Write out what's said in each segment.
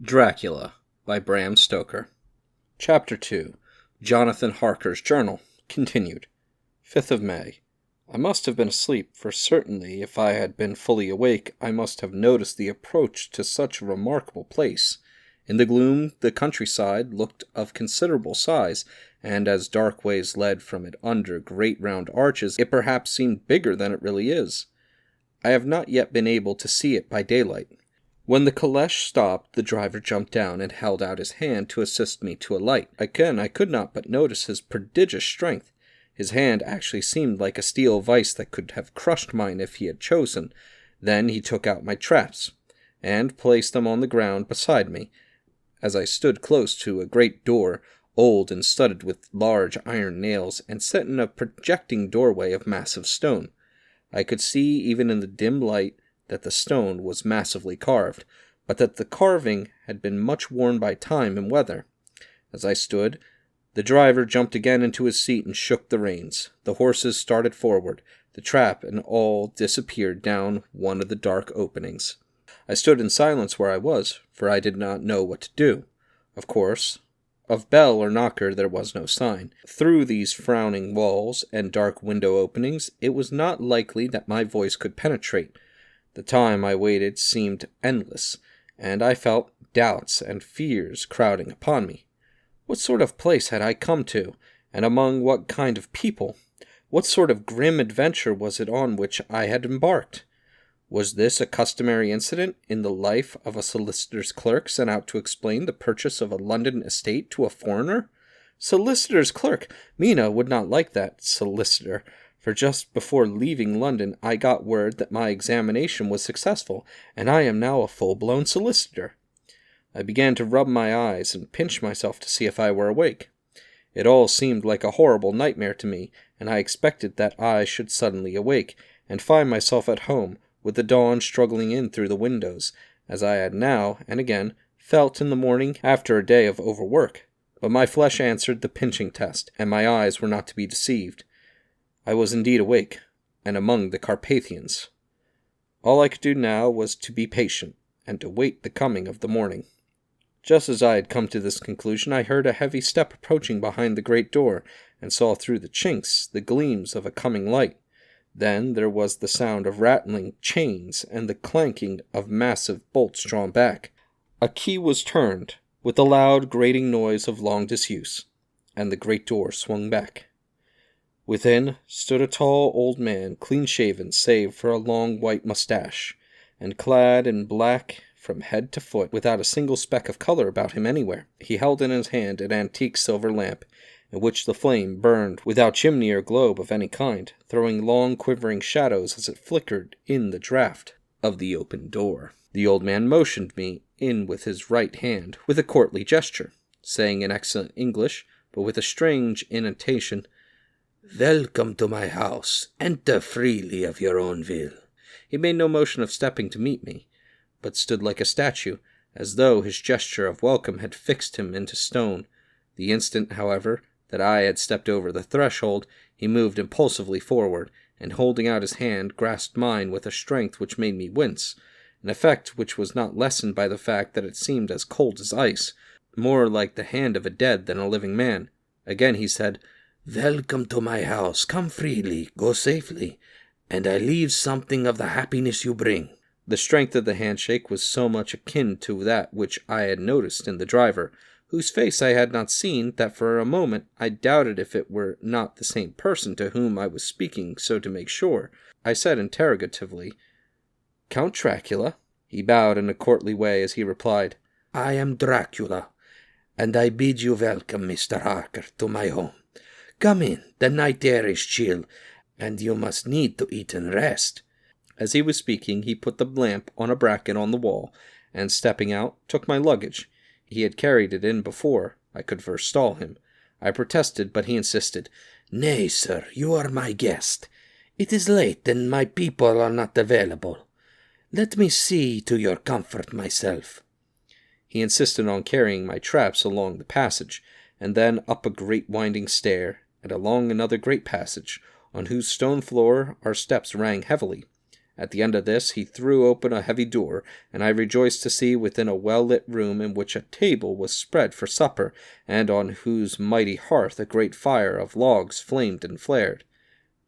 Dracula by Bram Stoker. Chapter 2. Jonathan Harker's Journal. Continued. 5th of May. I must have been asleep, for certainly if I had been fully awake, I must have noticed the approach to such a remarkable place. In the gloom, the countryside looked of considerable size, and as dark ways led from it under great round arches, it perhaps seemed bigger than it really is. I have not yet been able to see it by daylight. When the caleche stopped, the driver jumped down and held out his hand to assist me to alight. Again, I could not but notice his prodigious strength. His hand actually seemed like a steel vice that could have crushed mine if he had chosen. Then he took out my traps, and placed them on the ground beside me, as I stood close to a great door, old and studded with large iron nails, and set in a projecting doorway of massive stone. I could see, even in the dim light, that the stone was massively carved, but that the carving had been much worn by time and weather. As I stood, the driver jumped again into his seat and shook the reins. The horses started forward. The trap and all disappeared down one of the dark openings. I stood in silence where I was, for I did not know what to do. Of course, of bell or knocker there was no sign. Through these frowning walls and dark window openings, it was not likely that my voice could penetrate. The time I waited seemed endless, and I felt doubts and fears crowding upon me. What sort of place had I come to, and among what kind of people? What sort of grim adventure was it on which I had embarked? Was this a customary incident in the life of a solicitor's clerk sent out to explain the purchase of a London estate to a foreigner? Solicitor's clerk! Mina would not like that, solicitor. For just before leaving London I got word that my examination was successful, and I am now a full-blown solicitor. I began to rub my eyes and pinch myself to see if I were awake. It all seemed like a horrible nightmare to me, and I expected that I should suddenly awake, and find myself at home, with the dawn struggling in through the windows, as I had now and again felt in the morning after a day of overwork. But my flesh answered the pinching test, and my eyes were not to be deceived. I was indeed awake, and among the Carpathians. All I could do now was to be patient, and to wait the coming of the morning. Just as I had come to this conclusion, I heard a heavy step approaching behind the great door, and saw through the chinks the gleams of a coming light. Then there was the sound of rattling chains, and the clanking of massive bolts drawn back. A key was turned, with the loud grating noise of long disuse, and the great door swung back. Within stood a tall old man, clean-shaven save for a long white mustache, and clad in black from head to foot, without a single speck of color about him anywhere. He held in his hand an antique silver lamp, in which the flame burned without chimney or globe of any kind, throwing long quivering shadows as it flickered in the draught of the open door. The old man motioned me in with his right hand, with a courtly gesture, saying in excellent English, but with a strange intonation, "Welcome to my house. Enter freely of your own will." He made no motion of stepping to meet me, but stood like a statue, as though his gesture of welcome had fixed him into stone. The instant, however, that I had stepped over the threshold, he moved impulsively forward, and holding out his hand, grasped mine with a strength which made me wince, an effect which was not lessened by the fact that it seemed as cold as ice, more like the hand of a dead than a living man. Again he said, "Welcome to my house. Come freely, go safely, and I leave something of the happiness you bring." The strength of the handshake was so much akin to that which I had noticed in the driver, whose face I had not seen, that for a moment I doubted if it were not the same person to whom I was speaking, so to make sure, I said interrogatively, "Count Dracula?" He bowed in a courtly way as he replied, "I am Dracula, and I bid you welcome, Mr. Harker, to my home. Come in, the night air is chill, and you must need to eat and rest." As he was speaking, he put the lamp on a bracket on the wall, and stepping out, took my luggage. He had carried it in before I could forestall him. I protested, but he insisted. "Nay, sir, you are my guest. It is late, and my people are not available. Let me see to your comfort myself." He insisted on carrying my traps along the passage, and then up a great winding stair, and along another great passage, on whose stone floor our steps rang heavily. At the end of this he threw open a heavy door, and I rejoiced to see within a well-lit room in which a table was spread for supper, and on whose mighty hearth a great fire of logs flamed and flared.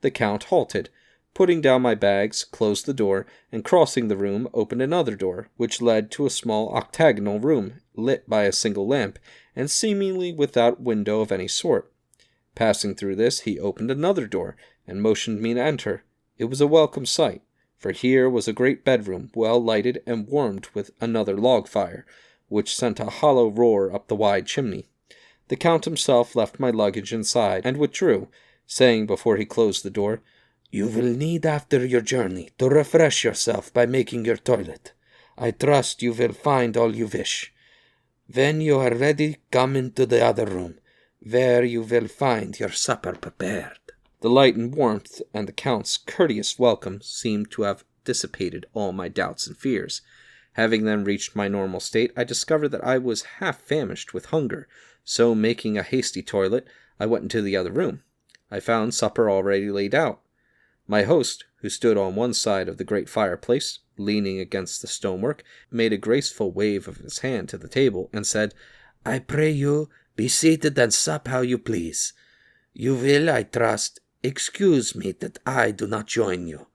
The Count halted, putting down my bags, closed the door, and crossing the room opened another door, which led to a small octagonal room, lit by a single lamp, and seemingly without window of any sort. Passing through this, he opened another door, and motioned me to enter. It was a welcome sight, for here was a great bedroom, well lighted and warmed with another log fire, which sent a hollow roar up the wide chimney. The Count himself left my luggage inside, and withdrew, saying before he closed the door, "You will need after your journey to refresh yourself by making your toilet. I trust you will find all you wish. When you are ready, come into the other room, where you will find your supper prepared." The light and warmth and the Count's courteous welcome seemed to have dissipated all my doubts and fears. Having then reached my normal state, I discovered that I was half famished with hunger, so making a hasty toilet, I went into the other room. I found supper already laid out. My host, who stood on one side of the great fireplace, leaning against the stonework, made a graceful wave of his hand to the table, and said, "I pray you, be seated and sup how you please. You will, I trust, excuse me that I do not join you.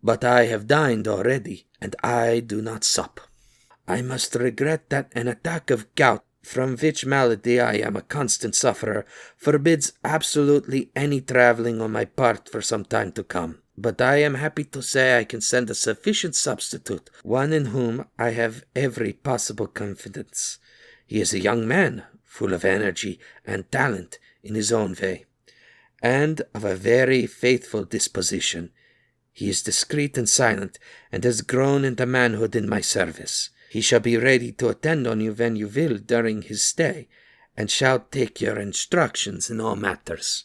But I have dined already, and I do not sup. I must regret that an attack of gout, from which malady I am a constant sufferer, forbids absolutely any travelling on my part for some time to come. But I am happy to say I can send a sufficient substitute, one in whom I have every possible confidence. He is a young man, full of energy and talent in his own way, and of a very faithful disposition. He is discreet and silent, and has grown into manhood in my service. He shall be ready to attend on you when you will during his stay, and shall take your instructions in all matters."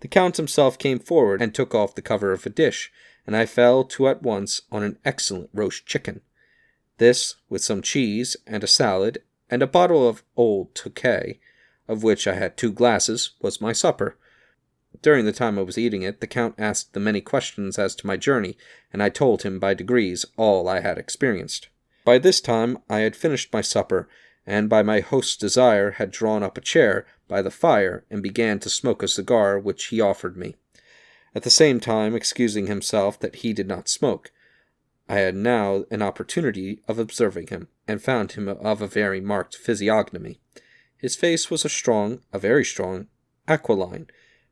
The Count himself came forward and took off the cover of a dish, and I fell to at once on an excellent roast chicken. This, with some cheese and a salad, and a bottle of old Tokay, of which I had 2 glasses, was my supper. During the time I was eating it, the Count asked the many questions as to my journey, and I told him by degrees all I had experienced. By this time I had finished my supper, and by my host's desire had drawn up a chair by the fire and began to smoke a cigar which he offered me, at the same time excusing himself that he did not smoke. I had now an opportunity of observing him, and found him of a very marked physiognomy. His face was a very strong, aquiline,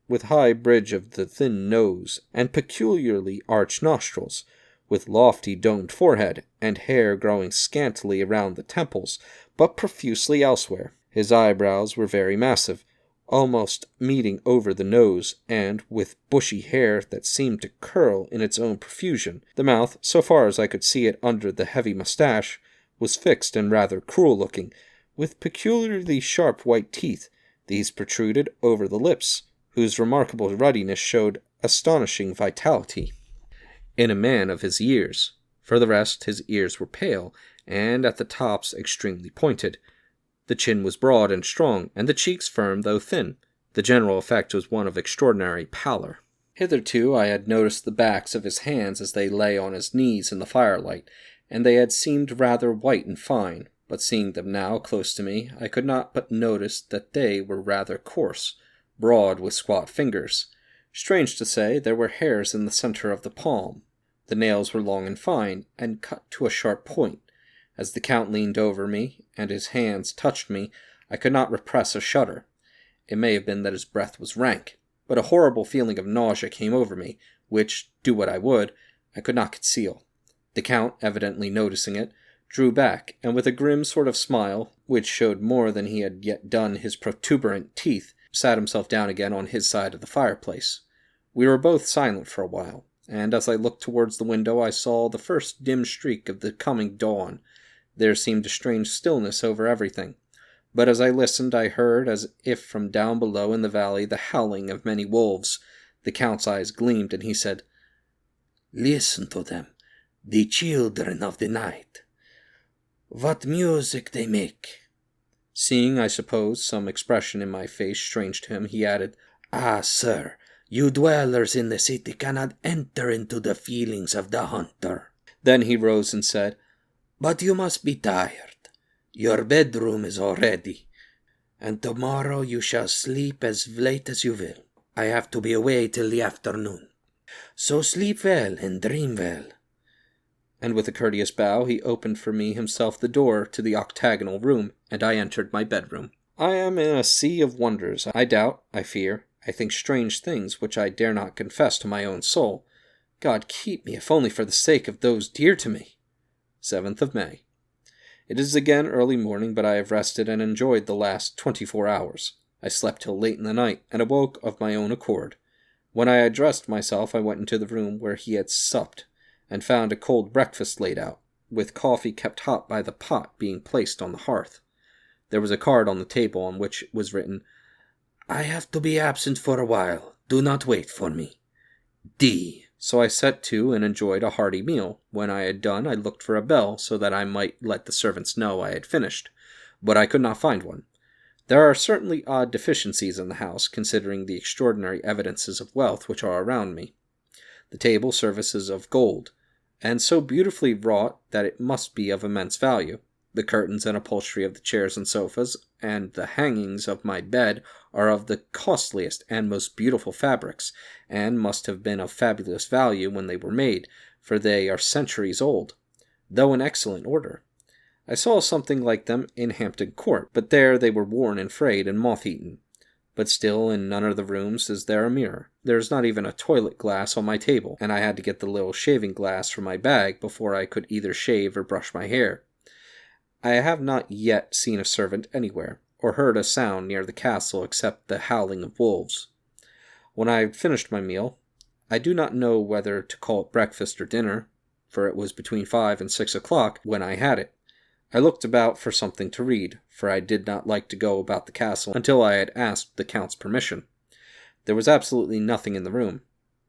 with high bridge of the thin nose, and peculiarly arched nostrils, with lofty domed forehead, and hair growing scantily around the temples, but profusely elsewhere. His eyebrows were very massive, almost meeting over the nose, and with bushy hair that seemed to curl in its own profusion. The mouth, so far as I could see it under the heavy moustache, was fixed and rather cruel-looking, with peculiarly sharp white teeth. These protruded over the lips, whose remarkable ruddiness showed astonishing vitality in a man of his years. For the rest, his ears were pale, and at the tops extremely pointed. The chin was broad and strong, and the cheeks firm though thin. The general effect was one of extraordinary pallor. Hitherto I had noticed the backs of his hands as they lay on his knees in the firelight, and they had seemed rather white and fine, but seeing them now close to me, I could not but notice that they were rather coarse, broad with squat fingers. Strange to say, there were hairs in the center of the palm. The nails were long and fine, and cut to a sharp point. As the Count leaned over me, and his hands touched me, I could not repress a shudder. It may have been that his breath was rank, but a horrible feeling of nausea came over me, which, do what I would, I could not conceal. The Count, evidently noticing it, drew back, and with a grim sort of smile, which showed more than he had yet done his protuberant teeth, sat himself down again on his side of the fireplace. We were both silent for a while, and as I looked towards the window I saw the first dim streak of the coming dawn. There seemed a strange stillness over everything, but as I listened I heard, as if from down below in the valley, the howling of many wolves. The Count's eyes gleamed, and he said, "Listen to them, the children of the night. What music they make!" Seeing, I suppose, some expression in my face strange to him, he added, "Ah, sir, You dwellers in the city cannot enter into the feelings of the hunter." Then he rose and said, "But you must be tired. Your bedroom is all ready, and tomorrow you shall sleep as late as you will. I have to be away till the afternoon. So sleep well and dream well." And with a courteous bow he opened for me himself the door to the octagonal room, and I entered my bedroom. I am in a sea of wonders. I doubt, I fear, I think strange things which I dare not confess to my own soul. God keep me, if only for the sake of those dear to me. 7th of May. It is again early morning, but I have rested and enjoyed the last 24 hours. I slept till late in the night, and awoke of my own accord. When I had dressed myself, I went into the room where he had supped, and found a cold breakfast laid out, with coffee kept hot by the pot being placed on the hearth. There was a card on the table on which was written, "I have to be absent for a while. Do not wait for me. D." So I set to and enjoyed a hearty meal. When I had done, I looked for a bell so that I might let the servants know I had finished, but I could not find one. There are certainly odd deficiencies in the house, considering the extraordinary evidences of wealth which are around me. The table service is of gold, and so beautifully wrought that it must be of immense value. The curtains and upholstery of the chairs and sofas, and the hangings of my bed are of the costliest and most beautiful fabrics, and must have been of fabulous value when they were made, for they are centuries old, though in excellent order. I saw something like them in Hampton Court, but there they were worn and frayed and moth-eaten. But still in none of the rooms is there a mirror. There is not even a toilet glass on my table, and I had to get the little shaving glass from my bag before I could either shave or brush my hair. I have not yet seen a servant anywhere, or heard a sound near the castle except the howling of wolves. When I had finished my meal, I do not know whether to call it breakfast or dinner, for it was between 5 and 6 o'clock when I had it. I looked about for something to read, for I did not like to go about the castle until I had asked the Count's permission. There was absolutely nothing in the room,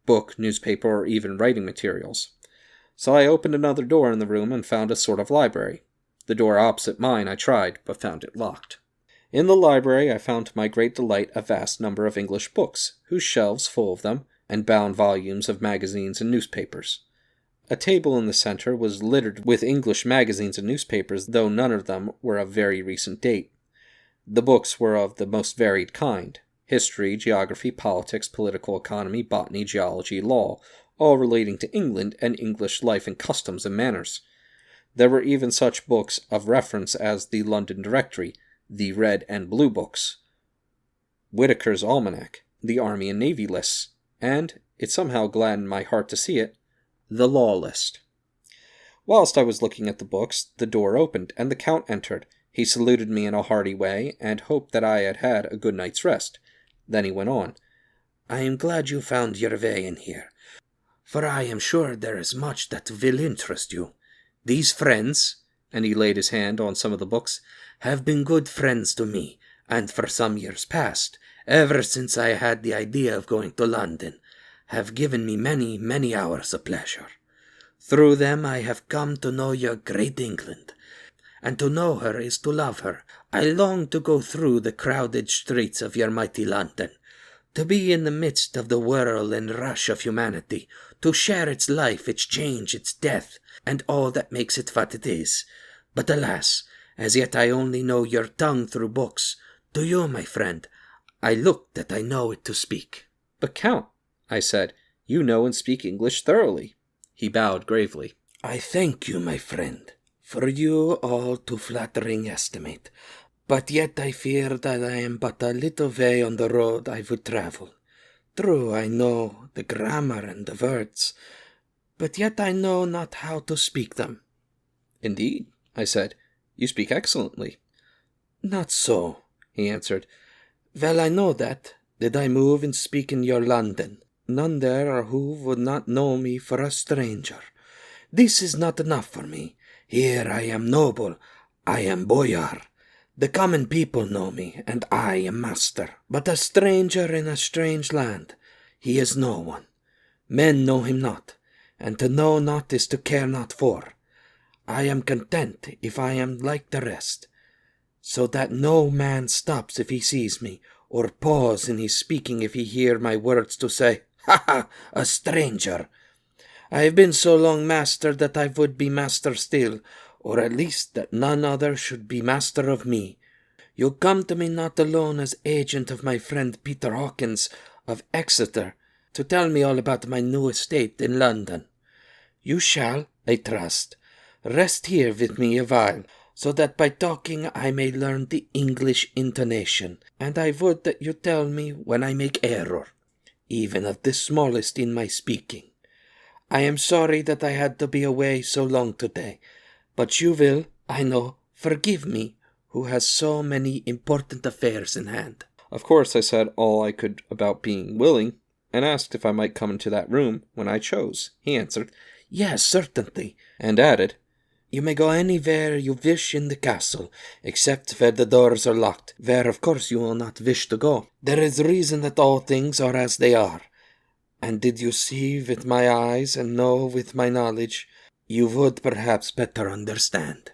book, newspaper, or even writing materials. So I opened another door in the room and found a sort of library. The door opposite mine I tried, but found it locked. In the library I found to my great delight a vast number of English books, whose shelves full of them, and bound volumes of magazines and newspapers. A table in the center was littered with English magazines and newspapers, though none of them were of very recent date. The books were of the most varied kind: history, geography, politics, political economy, botany, geology, law, all relating to England and English life and customs and manners. There were even such books of reference as the London Directory, the Red and Blue Books, Whitaker's Almanac, the Army and Navy Lists, and, it somehow gladdened my heart to see it, the Law List. Whilst I was looking at the books, the door opened, and the Count entered. He saluted me in a hearty way, and hoped that I had had a good night's rest. Then he went on, "I am glad you found your way in here, for I am sure there is much that will interest you. These friends," and he laid his hand on some of the books, "have been good friends to me, and for some years past, ever since I had the idea of going to London, have given me many, many hours of pleasure. Through them I have come to know your great England, and to know her is to love her. I long to go through the crowded streets of your mighty London, to be in the midst of the whirl and rush of humanity, to share its life, its change, its death, and all that makes it what it is. But alas, as yet I only know your tongue through books. To you, my friend, I look that I know it to speak." "But, Count," I said, "you know and speak English thoroughly." He bowed gravely. "I thank you, my friend, for you all too flattering estimate. But yet I fear that I am but a little way on the road I would travel. True, I know the grammar and the words, but yet I know not how to speak them." "Indeed," I said, "you speak excellently." "Not so," he answered. "Well, I know that, did I move and speak in your London, none there are who would not know me for a stranger. This is not enough for me. Here I am noble, I am boyar. The common people know me, and I am master. But a stranger in a strange land, he is no one. Men know him not, and to know not is to care not for. I am content if I am like the rest, so that no man stops if he sees me, or pause in his speaking if he hear my words to say, "Ha ha, a stranger." I have been so long master that I would be master still, or at least that none other should be master of me. You come to me not alone as agent of my friend Peter Hawkins of Exeter, to tell me all about my new estate in London. You shall, I trust, rest here with me a while, so that by talking I may learn the English intonation, and I would that you tell me when I make error, even of the smallest in my speaking. I am sorry that I had to be away so long today, but you will, I know, forgive me, who has so many important affairs in hand. Of course I said all I could about being willing, and asked if I might come into that room when I chose. He answered, "Yes, certainly," and added, "You may go anywhere you wish in the castle, except where the doors are locked, where of course you will not wish to go. There is reason that all things are as they are. And did you see with my eyes and know with my knowledge, you would perhaps better understand."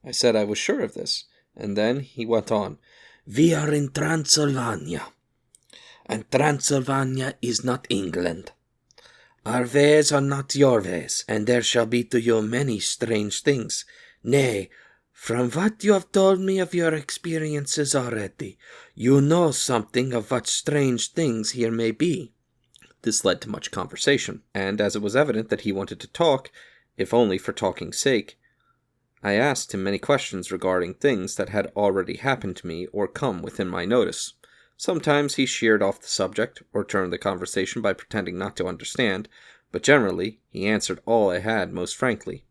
I said I was sure of this, and then he went on, "We are in Transylvania, and Transylvania is not England. Our ways are not your ways, and there shall be to you many strange things. Nay, from what you have told me of your experiences already, you know something of what strange things here may be." This led to much conversation, and as it was evident that he wanted to talk, if only for talking's sake, I asked him many questions regarding things that had already happened to me or come within my notice. Sometimes he sheered off the subject, or turned the conversation by pretending not to understand, but generally he answered all I had most frankly.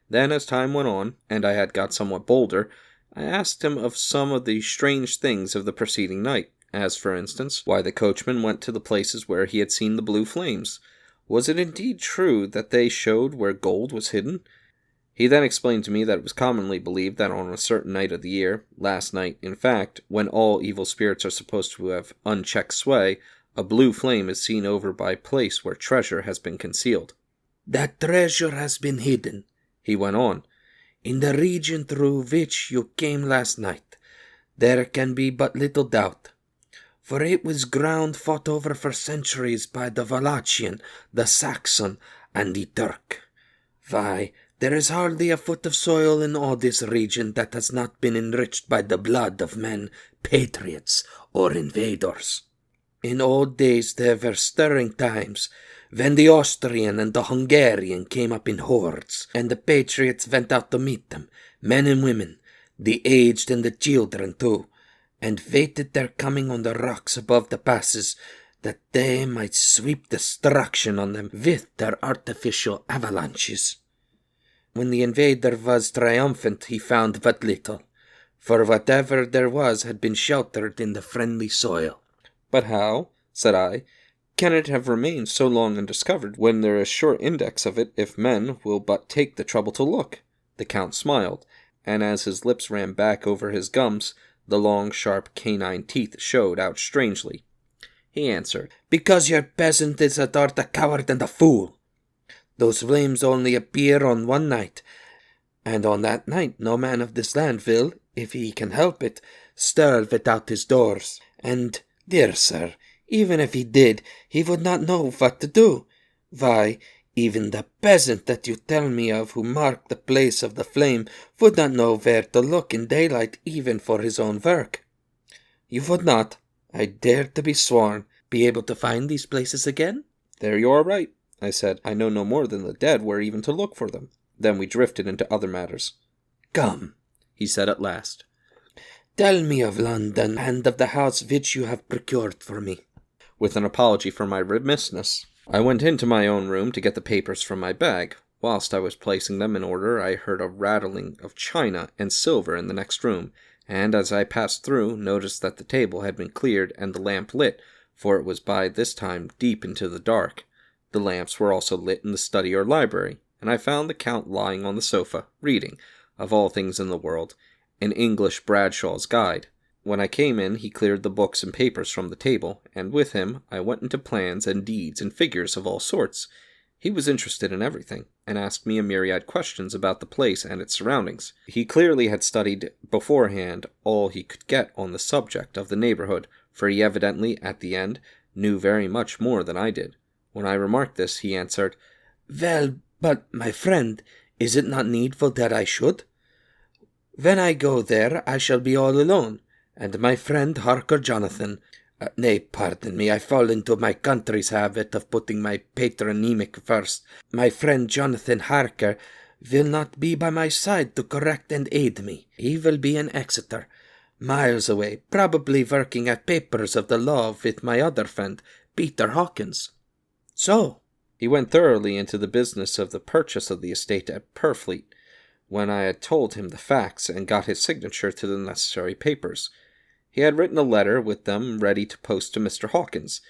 Then, as time went on, and I had got somewhat bolder, I asked him of some of the strange things of the preceding night, as, for instance, why the coachman went to the places where he had seen the blue flames. Was it indeed true that they showed where gold was hidden? He then explained to me that it was commonly believed that on a certain night of the year, last night, in fact, when all evil spirits are supposed to have unchecked sway, a blue flame is seen over by a place where treasure has been concealed. "That treasure has been hidden," he went on, "in the region through which you came last night. There can be but little doubt, for it was ground fought over for centuries by the Wallachian, the Saxon, and the Turk. Why, there is hardly a foot of soil in all this region that has not been enriched by the blood of men, patriots, or invaders. In old days there were stirring times, when the Austrian and the Hungarian came up in hordes, and the patriots went out to meet them, men and women, the aged and the children too, and waited their coming on the rocks above the passes, that they might sweep destruction on them with their artificial avalanches. When the invader was triumphant, he found but little, for whatever there was had been sheltered in the friendly soil." "But how," said I, "can it have remained so long undiscovered, when there is sure index of it if men will but take the trouble to look?" The Count smiled, and as his lips ran back over his gums, the long, sharp canine teeth showed out strangely. He answered, "Because your peasant is at heart a coward and a fool. Those flames only appear on one night, and on that night no man of this land will, if he can help it, stir without his doors. And, dear sir, even if he did, he would not know what to do. Why, even the peasant that you tell me of who marked the place of the flame would not know where to look in daylight even for his own work. You would not, I dare to be sworn, be able to find these places again?" "There you are right," I said. "I know no more than the dead where even to look for them." Then we drifted into other matters. "Come," he said at last, "tell me of London and of the house which you have procured for me." With an apology for my remissness, I went into my own room to get the papers from my bag. Whilst I was placing them in order, I heard a rattling of china and silver in the next room, and as I passed through, noticed that the table had been cleared and the lamp lit, for it was by this time deep into the dark. The lamps were also lit in the study or library, and I found the Count lying on the sofa, reading, of all things in the world, an English Bradshaw's Guide. When I came in, he cleared the books and papers from the table, and with him I went into plans and deeds and figures of all sorts. He was interested in everything, and asked me a myriad questions about the place and its surroundings. He clearly had studied beforehand all he could get on the subject of the neighborhood, for he evidently, at the end, knew very much more than I did. When I remarked this, he answered, "Well, but, my friend, is it not needful that I should? When I go there, I shall be all alone, and my friend Harker Jonathan, nay, pardon me, I fall into my country's habit of putting my patronymic first. My friend Jonathan Harker will not be by my side to correct and aid me. He will be in Exeter, miles away, probably working at papers of the law with my other friend, Peter Hawkins. So," he went thoroughly into the business of the purchase of the estate at Purfleet, when I had told him the facts and got his signature to the necessary papers. He had written a letter with them ready to post to Mr. Hawkins.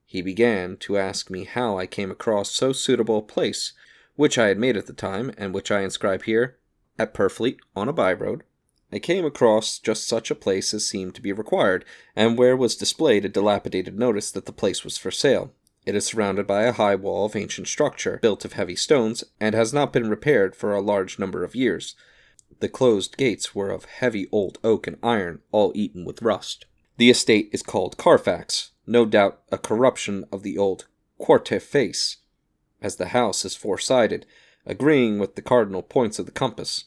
He began to ask me how I came across so suitable a place, which I had made at the time, and which I inscribe here, at Purfleet, on a by-road. I came across just such a place as seemed to be required, and where was displayed a dilapidated notice that the place was for sale. It is surrounded by a high wall of ancient structure, built of heavy stones, and has not been repaired for a large number of years. The closed gates were of heavy old oak and iron, all eaten with rust. The estate is called Carfax, no doubt a corruption of the old Quartier Face, as the house is four-sided, agreeing with the cardinal points of the compass,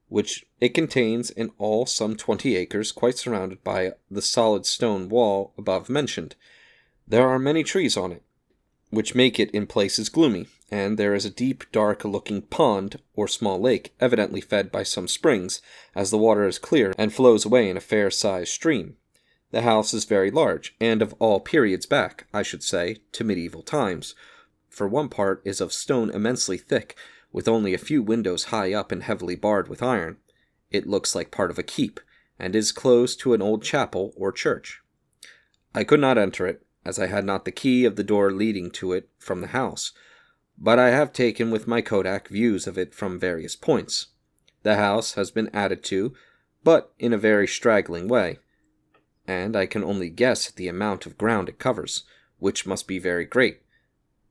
which it contains in all some 20 acres, quite surrounded by the solid stone wall above mentioned. There are many trees on it, which make it in places gloomy, and there is a deep, dark-looking pond or small lake, evidently fed by some springs, as the water is clear and flows away in a fair-sized stream. The house is very large, and of all periods back, I should say, to medieval times, for one part is of stone immensely thick, with only a few windows high up and heavily barred with iron. It looks like part of a keep, and is close to an old chapel or church. I could not enter it, as I had not the key of the door leading to it from the house, but I have taken with my Kodak views of it from various points. The house has been added to, but in a very straggling way, and I can only guess at the amount of ground it covers, which must be very great.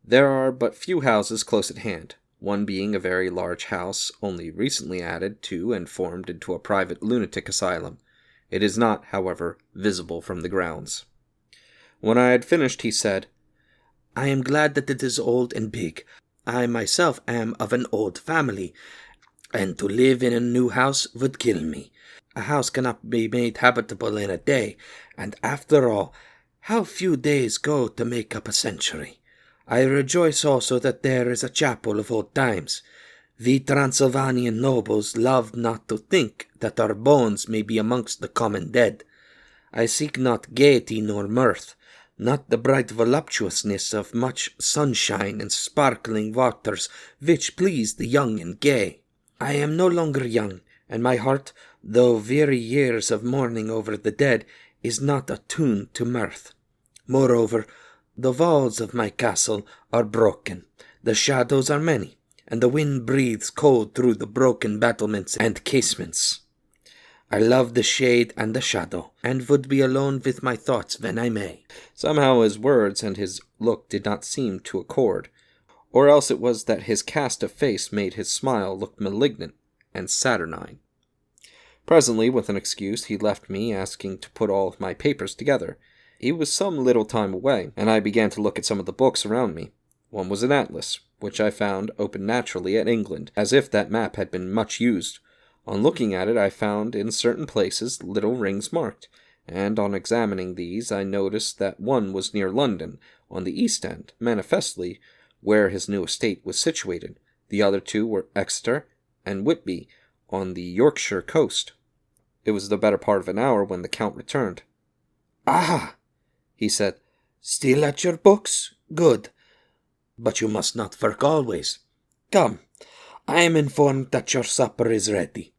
There are but few houses close at hand, one being a very large house only recently added to and formed into a private lunatic asylum. It is not, however, visible from the grounds. When I had finished, he said, "I am glad that it is old and big. I myself am of an old family, and to live in a new house would kill me. A house cannot be made habitable in a day, and after all, how few days go to make up a century. I rejoice also that there is a chapel of old times. We Transylvanian nobles love not to think that our bones may be amongst the common dead. I seek not gaiety nor mirth, not the bright voluptuousness of much sunshine and sparkling waters which please the young and gay. I am no longer young, and my heart, though weary years of mourning over the dead, is not attuned to mirth. Moreover, the walls of my castle are broken, the shadows are many, and the wind breathes cold through the broken battlements and casements. I love the shade and the shadow, and would be alone with my thoughts when I may." Somehow his words and his look did not seem to accord, or else it was that his cast of face made his smile look malignant and saturnine. Presently, with an excuse, he left me, asking to put all of my papers together. He was some little time away, and I began to look at some of the books around me. One was an atlas, which I found open naturally at England, as if that map had been much used. On looking at it, I found in certain places little rings marked, and on examining these I noticed that one was near London, on the east end, manifestly where his new estate was situated. The other two were Exeter and Whitby, on the Yorkshire coast. It was the better part of an hour when the Count returned. "Ah!" he said, "still at your books? Good. But you must not work always. Come, I am informed that your supper is ready."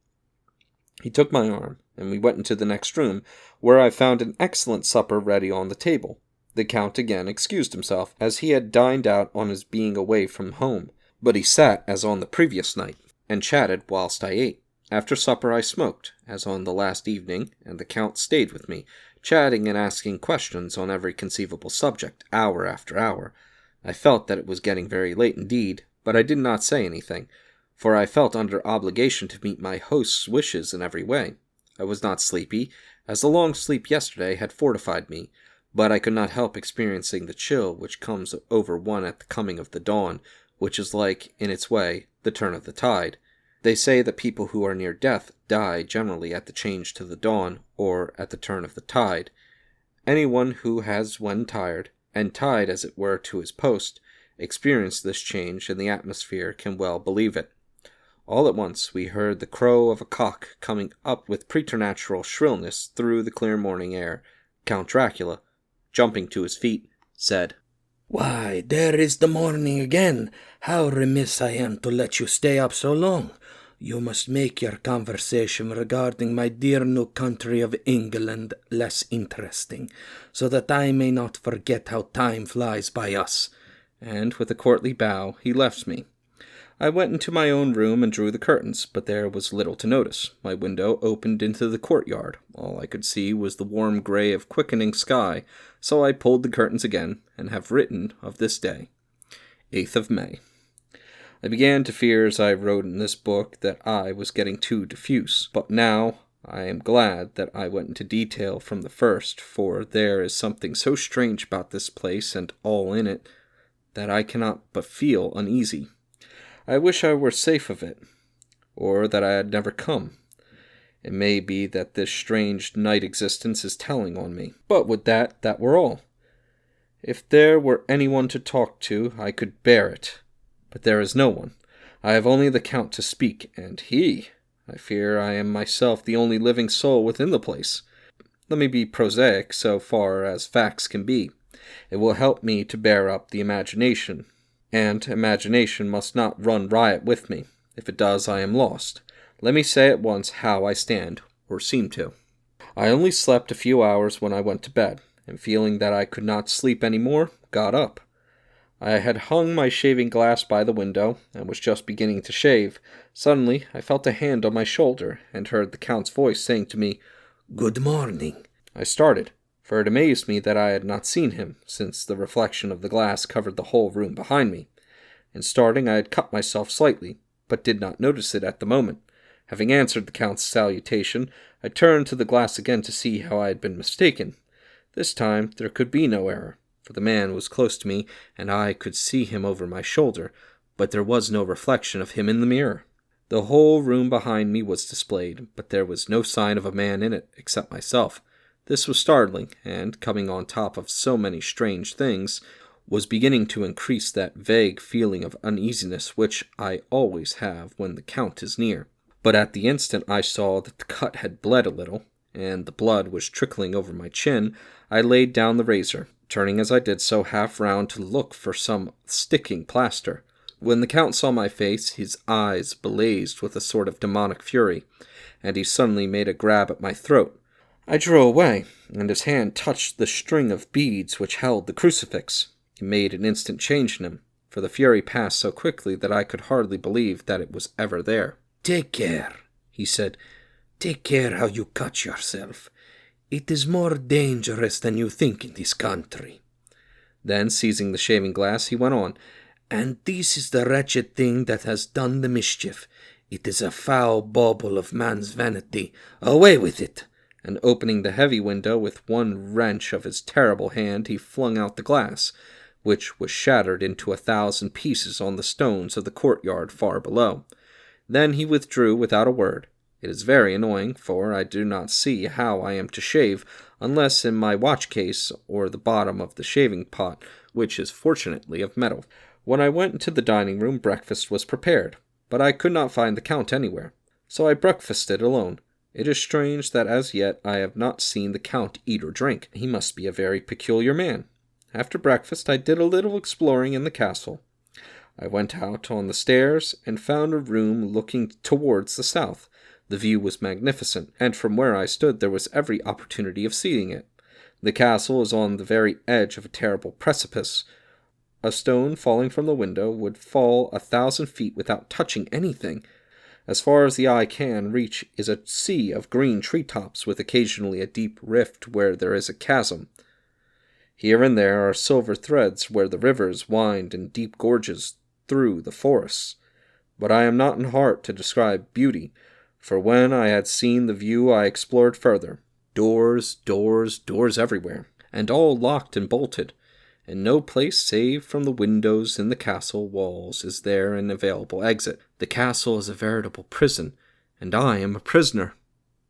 He took my arm, and we went into the next room, where I found an excellent supper ready on the table. The Count again excused himself, as he had dined out on his being away from home, but he sat as on the previous night, and chatted whilst I ate. After supper I smoked, as on the last evening, and the Count stayed with me, chatting and asking questions on every conceivable subject, hour after hour. I felt that it was getting very late indeed, but I did not say anything, for I felt under obligation to meet my host's wishes in every way. I was not sleepy, as the long sleep yesterday had fortified me, but I could not help experiencing the chill which comes over one at the coming of the dawn, which is like, in its way, the turn of the tide. They say that people who are near death die generally at the change to the dawn, or at the turn of the tide. Anyone who has, when tired, and tied as it were to his post, experienced this change in the atmosphere can well believe it. All at once we heard the crow of a cock coming up with preternatural shrillness through the clear morning air. Count Dracula, jumping to his feet, said, "Why, there is the morning again. How remiss I am to let you stay up so long. You must make your conversation regarding my dear new country of England less interesting, so that I may not forget how time flies by us." And with a courtly bow, he left me. I went into my own room and drew the curtains, but there was little to notice. My window opened into the courtyard. All I could see was the warm gray of quickening sky, so I pulled the curtains again, and have written of this day, 8th of May. I began to fear as I wrote in this book that I was getting too diffuse, but now I am glad that I went into detail from the first, for there is something so strange about this place and all in it, that I cannot but feel uneasy. I wish I were safe of it, or that I had never come. It may be that this strange night existence is telling on me, but would that were all. If there were anyone to talk to, I could bear it, but there is no one. I have only the Count to speak, and I fear I am myself the only living soul within the place. Let me be prosaic so far as facts can be. It will help me to bear up the imagination, and imagination must not run riot with me. If it does, I am lost. Let me say at once how I stand, or seem to. I only slept a few hours when I went to bed, and feeling that I could not sleep any more, got up. I had hung my shaving glass by the window, and was just beginning to shave. Suddenly I felt a hand on my shoulder, and heard the Count's voice saying to me, "Good morning." I started, for it amazed me that I had not seen him, since the reflection of the glass covered the whole room behind me. In starting I had cut myself slightly, but did not notice it at the moment. Having answered the Count's salutation, I turned to the glass again to see how I had been mistaken. This time there could be no error, for the man was close to me, and I could see him over my shoulder, but there was no reflection of him in the mirror. The whole room behind me was displayed, but there was no sign of a man in it, except myself. This was startling, and, coming on top of so many strange things, was beginning to increase that vague feeling of uneasiness which I always have when the Count is near. But at the instant I saw that the cut had bled a little, and the blood was trickling over my chin, I laid down the razor, turning as I did so half round to look for some sticking plaster. When the Count saw my face, his eyes blazed with a sort of demonic fury, and he suddenly made a grab at my throat. I drew away, and his hand touched the string of beads which held the crucifix. It made an instant change in him, for the fury passed so quickly that I could hardly believe that it was ever there. "Take care," he said. "Take care how you cut yourself. It is more dangerous than you think in this country." Then, seizing the shaving glass, he went on, "And this is the wretched thing that has done the mischief. It is a foul bauble of man's vanity. Away with it!" And opening the heavy window with one wrench of his terrible hand, he flung out the glass, which was shattered into 1,000 pieces on the stones of the courtyard far below. Then he withdrew without a word. It is very annoying, for I do not see how I am to shave, unless in my watch-case or the bottom of the shaving-pot, which is fortunately of metal. When I went into the dining-room, breakfast was prepared, but I could not find the Count anywhere, so I breakfasted alone. It is strange that as yet I have not seen the Count eat or drink. He must be a very peculiar man. After breakfast I did a little exploring in the castle. I went out on the stairs and found a room looking towards the south. The view was magnificent, and from where I stood there was every opportunity of seeing it. The castle is on the very edge of a terrible precipice. A stone falling from the window would fall 1,000 feet without touching anything. As far as the eye can reach is a sea of green treetops, with occasionally a deep rift where there is a chasm. Here and there are silver threads where the rivers wind in deep gorges through the forests. But I am not in heart to describe beauty, for when I had seen the view I explored further. Doors, doors, doors everywhere, and all locked and bolted. In no place save from the windows in the castle walls is there an available exit. The castle is a veritable prison, and I am a prisoner.